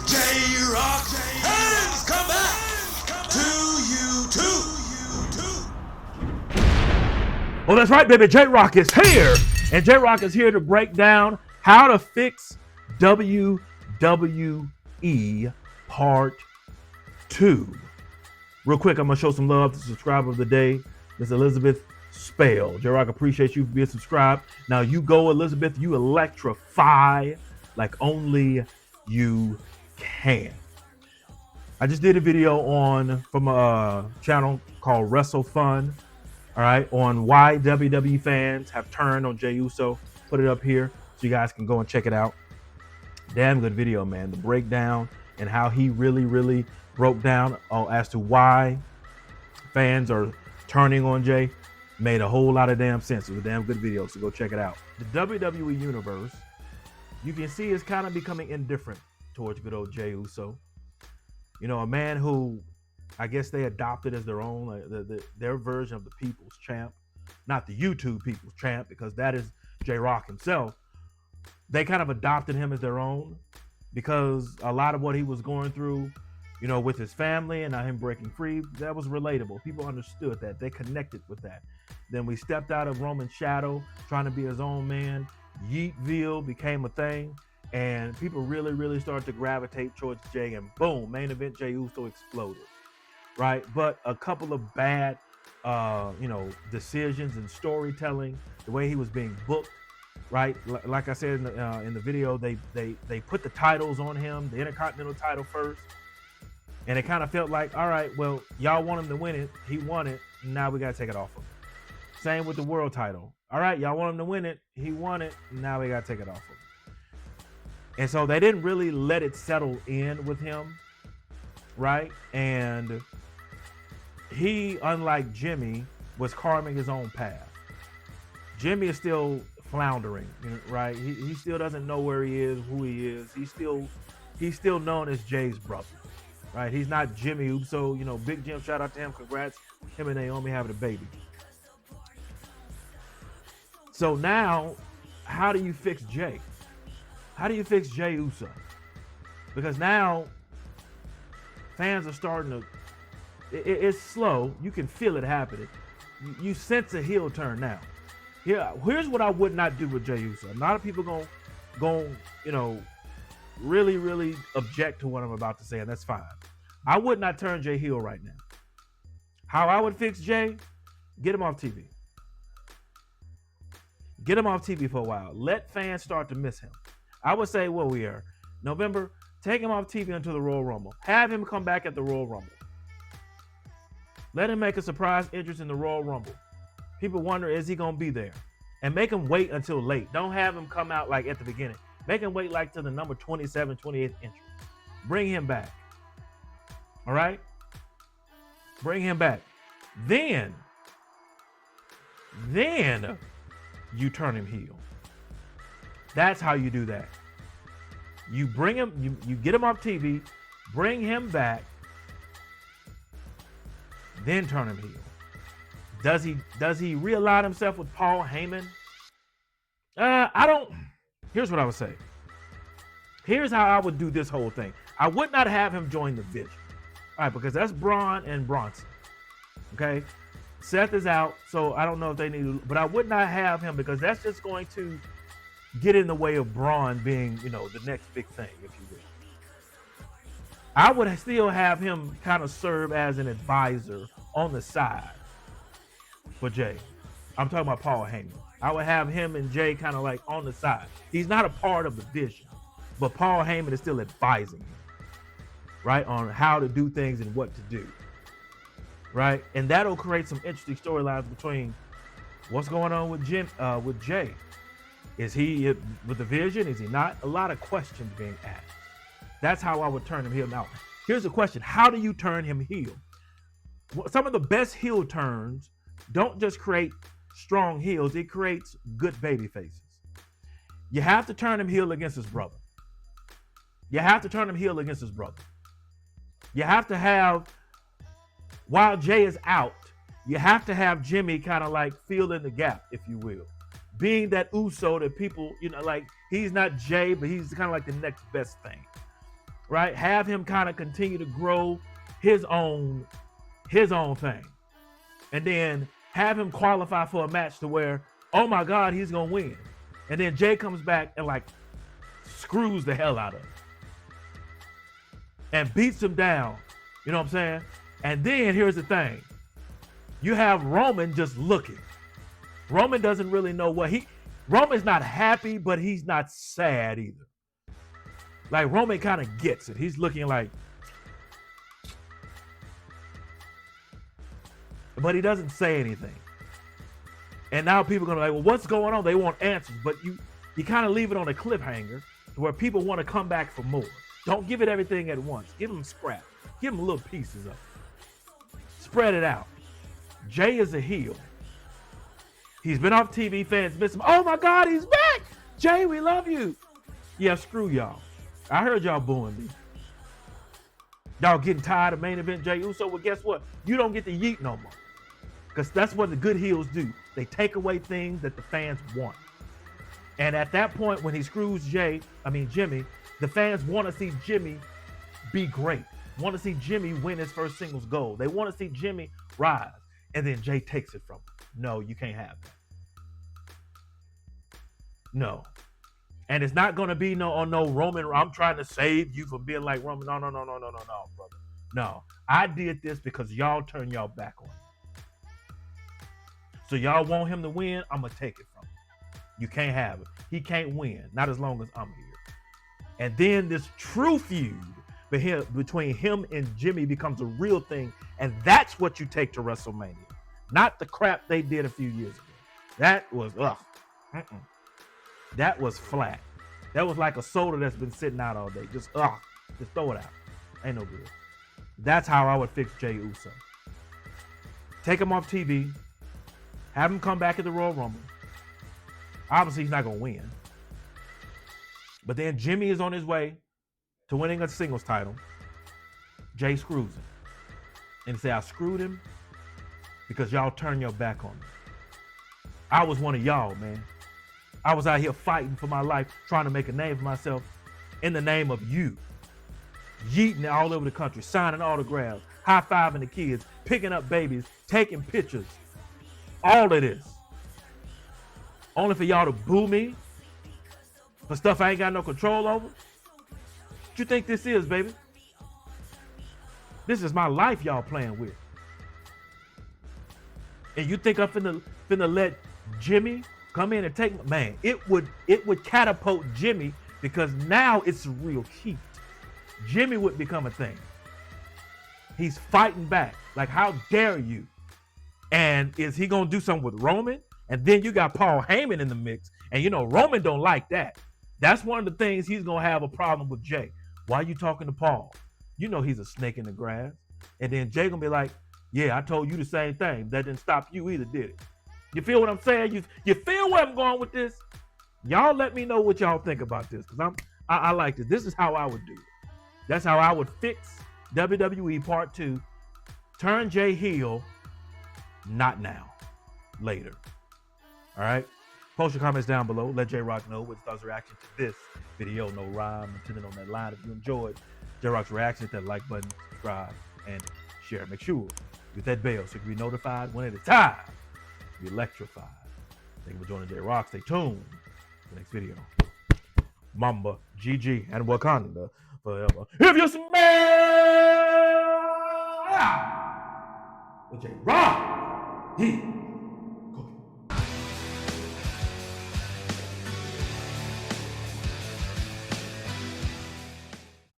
J-Rocc, hands come back to you too. Well, that's right, baby. J-Rocc is here. And J-Rocc is here to break down how to fix WWE Part 2. Real quick, I'm going to show some love to the subscriber of the day, Miss Elizabeth Spell. J-Rocc, appreciate you for being subscribed. Now you go, Elizabeth. You electrify like only you can. I just did a video from a channel called Wrestle Fun, all right, on why WWE fans have turned on Jey Uso. Put it up here so you guys can go and check it out. Damn good video, man. The breakdown and how he really broke down as to why fans are turning on Jey made a whole lot of damn sense. It was a damn good video, so go check it out. The WWE universe, you can see, is kind of becoming indifferent towards good old Jey Uso. You know, a man who I guess they adopted as their own, their version of the people's champ, not the YouTube people's champ, because that is J-Rocc himself. They kind of adopted him as their own because a lot of what he was going through, you know, with his family and now him breaking free, that was relatable. People understood that. They connected with that. Then we stepped out of Roman's shadow, trying to be his own man. Yeetville became a thing. And people really started to gravitate towards Jey, and boom, main event Jey Uso exploded, right? But a couple of bad, decisions and storytelling, the way he was being booked, right? Like I said in the video, they put the titles on him, the Intercontinental title first, and it kind of felt like, all right, well, y'all want him to win it, he won it, now we gotta take it off him. Same with the world title. All right, y'all want him to win it, he won it, now we gotta take it off him. And so they didn't really let it settle in with him, right? And he, unlike Jimmy, was carving his own path. Jimmy is still floundering, right? He still doesn't know where he is, who he is. He's still known as Jey's brother, right? He's not Jimmy Uso. You know, Big Jim, shout out to him. Congrats, him and Naomi having a baby. So now, how do you fix Jey? How do you fix Jey Uso? Because now fans are starting to, it's slow. You can feel it happening. You sense a heel turn now. Here's what I would not do with Jey Uso. A lot of people going really object to what I'm about to say, and that's fine. I would not turn Jey heel right now. How I would fix Jey? Get him off TV. Get him off TV for a while. Let fans start to miss him. I would say, well, we are November. Take him off TV until the Royal Rumble. Have him come back at the Royal Rumble. Let him make a surprise entrance in the Royal Rumble. People wonder, is he going to be there? And make him wait until late. Don't have him come out like at the beginning. Make him wait like to the number 27, 28th entrance. Bring him back. All right? Bring him back. Then you turn him heel. That's how you do that. You bring him, you get him off TV, bring him back, then turn him heel. Does he realign himself with Paul Heyman? Here's what I would say. Here's how I would do this whole thing. I would not have him join the Vision. All right, because that's Braun and Bronson. Okay? Seth is out, so I don't know if they need to, but I would not have him because that's just going to get in the way of Braun being, the next big thing, if you will. I would still have him kind of serve as an advisor on the side for Jey. I'm talking about Paul Heyman. I would have him and Jey kind of like on the side. He's not a part of the Vision, but Paul Heyman is still advising him, right, on how to do things and what to do, right? And that'll create some interesting storylines between what's going on with Jey. Is he with the Vision? Is he not? A lot of questions being asked. That's how I would turn him heel. Now, here's the question. How do you turn him heel? Some of the best heel turns don't just create strong heels. It creates good baby faces. You have to turn him heel against his brother. You have to turn him heel against his brother. You have to have, while Jey is out, you have to have Jimmy kind of like fill in the gap, if you will. being that Uso that people, like he's not Jey, but he's kind of like the next best thing, right? Have him kind of continue to grow his own thing, and then have him qualify for a match to where, oh my God, he's gonna win, and then Jey comes back and like screws the hell out of him and beats him down. You know what I'm saying? And then here's the thing: you have Roman just looking. Roman doesn't really know Roman's not happy, but he's not sad either. Like Roman kind of gets it. He's looking like, but he doesn't say anything. And now people are gonna be like, well, what's going on? They want answers, but you kind of leave it on a cliffhanger to where people want to come back for more. Don't give it everything at once. Give them scrap. Give them little pieces of it. Spread it out. Jey is a heel. He's been off TV, fans miss him. Oh my God, he's back! Jey, we love you. Yeah, screw y'all. I heard y'all booing me. Y'all getting tired of main event Jey Uso? Well, guess what? You don't get to yeet no more. Because that's what the good heels do. They take away things that the fans want. And at that point, when he screws Jimmy, the fans want to see Jimmy be great. Want to see Jimmy win his first singles gold. They want to see Jimmy rise. And then Jey takes it from him. No, you can't have that. No. And it's not going to be no Roman. I'm trying to save you from being like Roman. No, brother. No. I did this because y'all turned y'all back on him. So y'all want him to win? I'm going to take it from him. You can't have it. He can't win. Not as long as I'm here. And then this true feud between him and Jimmy becomes a real thing. And that's what you take to WrestleMania. Not the crap they did a few years ago. That was, that was flat. That was like a soda that's been sitting out all day. Just throw it out. Ain't no good. That's how I would fix Jey Uso. Take him off TV. Have him come back at the Royal Rumble. Obviously, he's not going to win. But then Jimmy is on his way to winning a singles title. Jey screws him. And say, I screwed him because y'all turned your back on me. I was one of y'all, man. I was out here fighting for my life, trying to make a name for myself in the name of you. Yeeting it all over the country, signing autographs, high-fiving the kids, picking up babies, taking pictures. All of this. Only for y'all to boo me for stuff I ain't got no control over? What you think this is, baby? This is my life y'all playing with. And you think I'm finna let Jimmy come in and take, man, it would catapult Jimmy because now it's real heat. Jimmy would become a thing. He's fighting back. Like, how dare you? And is he gonna do something with Roman? And then you got Paul Heyman in the mix. And Roman don't like that. That's one of the things he's gonna have a problem with Jey. Why are you talking to Paul? He's a snake in the grass. And then Jey gonna be like, yeah, I told you the same thing. That didn't stop you either, did it? You feel what I'm saying? You feel where I'm going with this? Y'all let me know what y'all think about this, because I like this. This is how I would do it. That's how I would fix WWE Part 2. Turn Jey heel, not now, later. All right? Post your comments down below. Let J-Rocc know what thoughts reaction to this video. No rhyme intended on that line. If you enjoyed J-Rocc's reaction, hit that like button, subscribe, and share. Make sure you hit that bell so you can be notified one at a time. Be electrified. Thank you for joining J-Rocc. Stay tuned for the next video. Mamba, GG, and Wakanda forever. If you smell J-Rocc,